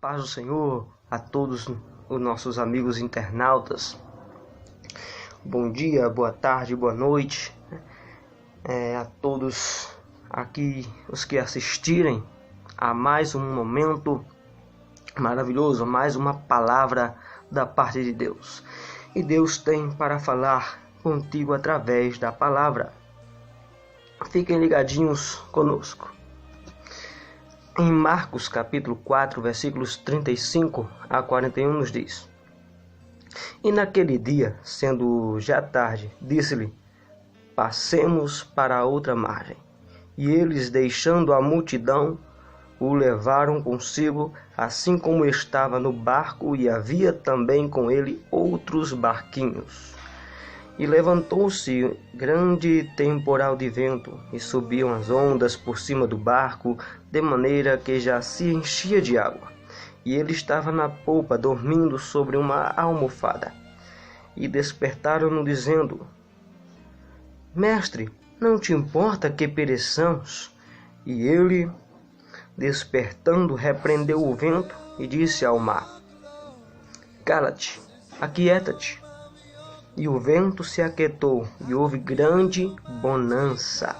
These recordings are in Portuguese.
Paz do Senhor a todos os nossos amigos internautas. Bom dia, boa tarde, boa noite a todos aqui, os que assistirem a mais um momento maravilhoso, mais uma palavra da parte de Deus. E Deus tem para falar contigo através da palavra. Fiquem ligadinhos conosco. Em Marcos capítulo 4, versículos 35 a 41 nos diz: E naquele dia, sendo já tarde, disse-lhe: Passemos para a outra margem. E eles, deixando a multidão, o levaram consigo, assim como estava no barco, e havia também com ele outros barquinhos. E levantou-se grande temporal de vento, e subiam as ondas por cima do barco, de maneira que já se enchia de água. E ele estava na polpa, dormindo sobre uma almofada. E despertaram-no, dizendo: Mestre, não te importa que pereçamos? E ele, despertando, repreendeu o vento e disse ao mar: Cala-te, aquieta-te. E o vento se aquietou, e houve grande bonança.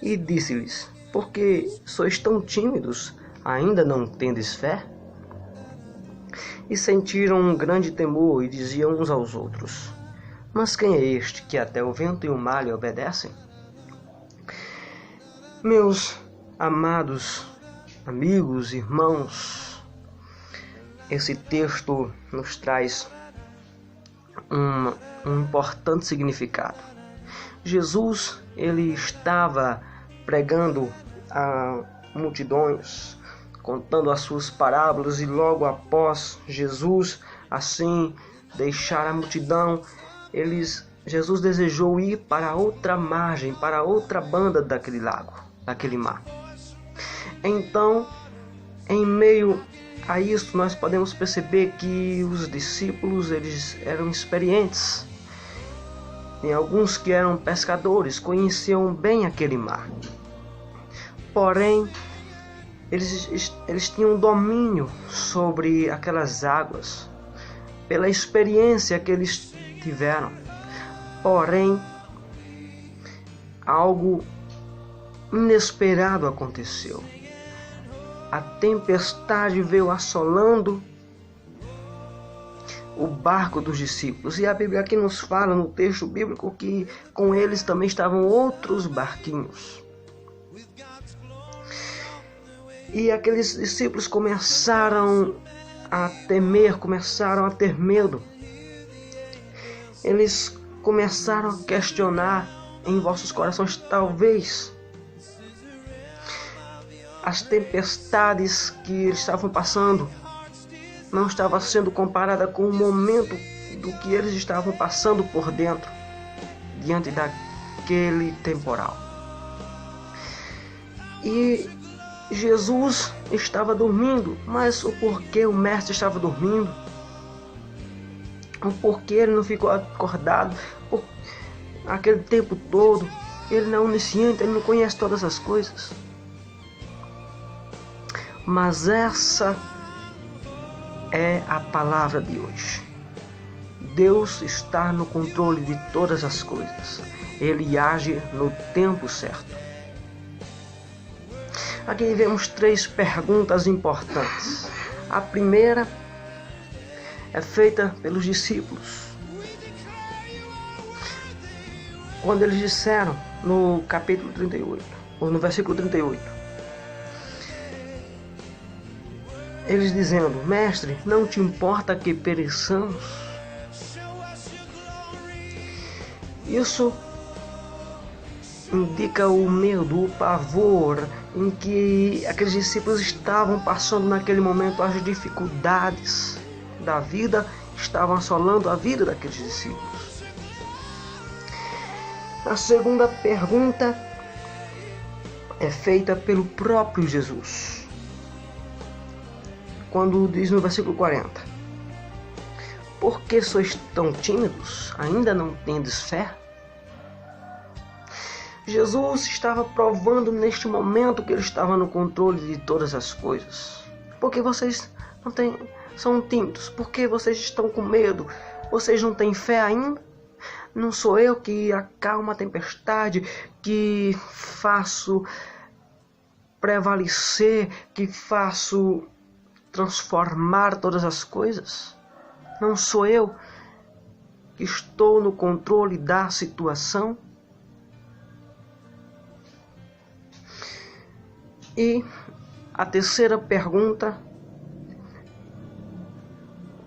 E disse-lhes: Por que sois tão tímidos? Ainda não tendes fé? E sentiram um grande temor, e diziam uns aos outros: Mas quem é este que até o vento e o mar lhe obedecem? Meus amados amigos, irmãos, esse texto nos traz um importante significado. Jesus, ele estava pregando a multidões, contando as suas parábolas, e logo após Jesus assim deixar a multidão, Jesus desejou ir para outra margem, para outra banda daquele lago, daquele mar. Então, em meio a isso, nós podemos perceber que os discípulos, eles eram experientes. Tem alguns que eram pescadores, conheciam bem aquele mar. Porém, eles tinham domínio sobre aquelas águas, pela experiência que eles tiveram. Porém, algo inesperado aconteceu. A tempestade veio assolando o barco dos discípulos. E a Bíblia aqui nos fala, no texto bíblico, que com eles também estavam outros barquinhos. E aqueles discípulos começaram a temer, começaram a ter medo. Eles começaram a questionar em vossos corações: talvez as tempestades que eles estavam passando não estavam sendo comparada com o momento do que eles estavam passando por dentro, diante daquele temporal. E Jesus estava dormindo, mas o porquê o mestre estava dormindo? O porquê ele não ficou acordado por aquele tempo todo? Ele não é onisciente, ele não conhece todas as coisas. Mas essa é a palavra de hoje. Deus está no controle de todas as coisas. Ele age no tempo certo. Aqui vemos 3 perguntas importantes. A primeira é feita pelos discípulos. Quando eles disseram no capítulo 38, ou no versículo 38, eles dizendo: Mestre, não te importa que pereçamos? Isso indica o medo, o pavor em que aqueles discípulos estavam passando naquele momento. As dificuldades da vida estavam assolando a vida daqueles discípulos. A segunda pergunta é feita pelo próprio Jesus, quando diz no versículo 40: Por que sois tão tímidos? Ainda não tendes fé? Jesus estava provando neste momento que ele estava no controle de todas as coisas. Porque vocês são tímidos? Porque vocês estão com medo? Vocês não têm fé ainda? Não sou eu que acalmo a tempestade, que faço prevalecer, que faço transformar todas as coisas? Não sou eu que estou no controle da situação? E a terceira pergunta,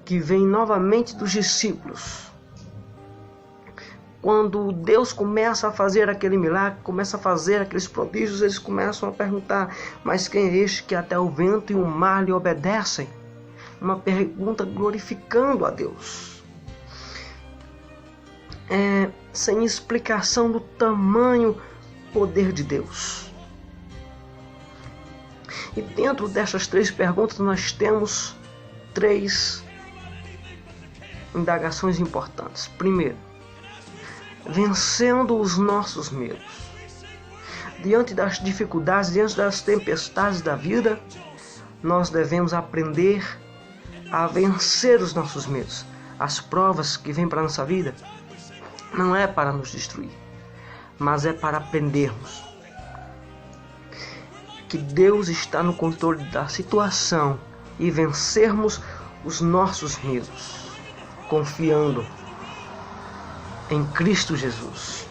que vem novamente dos discípulos. Quando Deus começa a fazer aquele milagre, começa a fazer aqueles prodígios, eles começam a perguntar: mas quem é este que até o vento e o mar lhe obedecem? Uma pergunta glorificando a Deus. Sem explicação do tamanho poder de Deus. E dentro dessas três perguntas nós temos três indagações importantes. Primeiro, vencendo os nossos medos. Diante das dificuldades, diante das tempestades da vida, nós devemos aprender a vencer os nossos medos. As provas que vêm para a nossa vida não é para nos destruir, mas é para aprendermos que Deus está no controle da situação e vencermos os nossos medos, confiando em Cristo Jesus.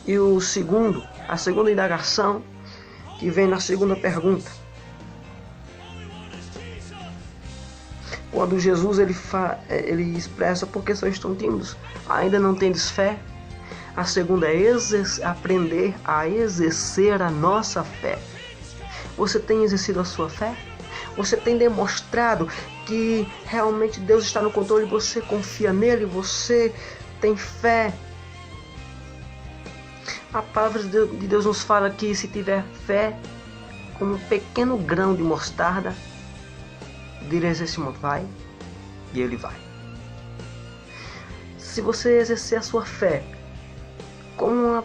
E a segunda indagação, que vem na segunda pergunta. Quando Jesus ele expressa: porque só estão tímidos, ainda não tendes fé? A segunda é aprender a exercer a nossa fé. Você tem exercido a sua fé? Você tem demonstrado que realmente Deus está no controle, você confia nele, você tem fé? A palavra de Deus nos fala que se tiver fé, como um pequeno grão de mostarda, direis esse monte: vai, e ele vai. Se você exercer a sua fé como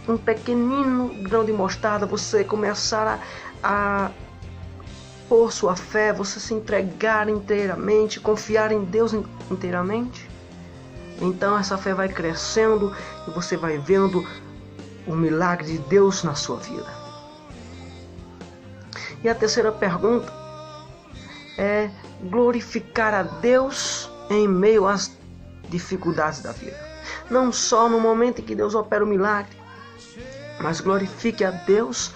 um pequenino grão de mostarda, você começar a pôr sua fé, você se entregar inteiramente, confiar em Deus inteiramente, então essa fé vai crescendo e você vai vendo o milagre de Deus na sua vida. E a terceira pergunta é glorificar a Deus em meio às dificuldades da vida. Não só no momento em que Deus opera o milagre, mas glorifique a Deus,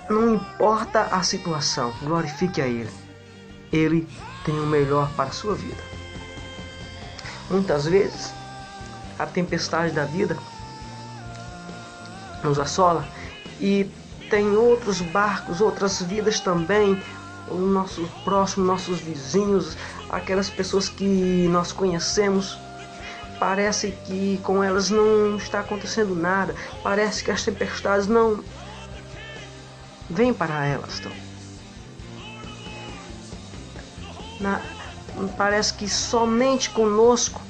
não importa a situação, glorifique a Ele. Ele tem o melhor para a sua vida. Muitas vezes, a tempestade da vida nos assola e tem outros barcos, outras vidas também, o nosso próximo, nossos vizinhos, aquelas pessoas que nós conhecemos. Parece que com elas não está acontecendo nada, parece que as tempestades não vêm para elas. Parece que somente conosco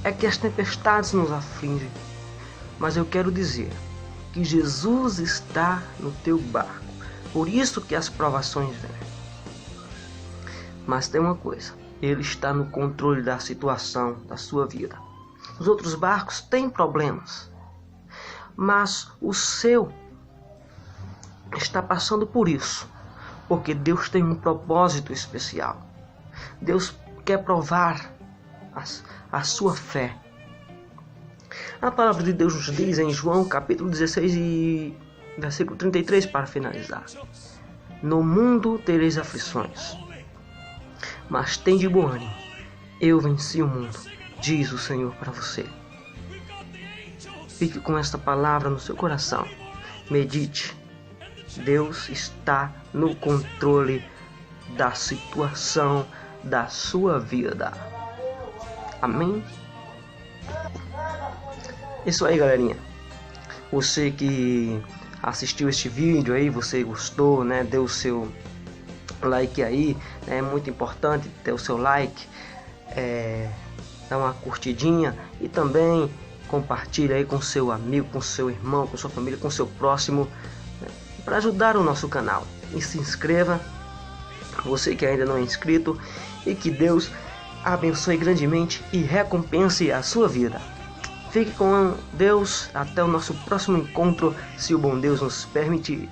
é que as tempestades nos afligem. Mas eu quero dizer que Jesus está no teu barco, por isso que as provações vêm. Mas tem uma coisa: Ele está no controle da situação da sua vida. Os outros barcos têm problemas, mas o seu está passando por isso, porque Deus tem um propósito especial. Deus quer provar a sua fé. A palavra de Deus nos diz em João capítulo 16 e versículo 33, para finalizar: no mundo tereis aflições, mas tende bom ânimo, eu venci o mundo, diz o Senhor para você. Fique com esta palavra no seu coração. Medite. Deus está no controle da situação da sua vida. Amém? Isso aí, galerinha. Você que assistiu este vídeo aí, você gostou, né? Deu o seu like aí, né? É muito importante ter o seu like, dá uma curtidinha e também compartilha aí com seu amigo, com seu irmão, com sua família, com seu próximo, né? Para ajudar o nosso canal. e se inscreva, você que ainda não é inscrito, e que Deus abençoe grandemente e recompense a sua vida. Fique com Deus, até o nosso próximo encontro, se o bom Deus nos permitir.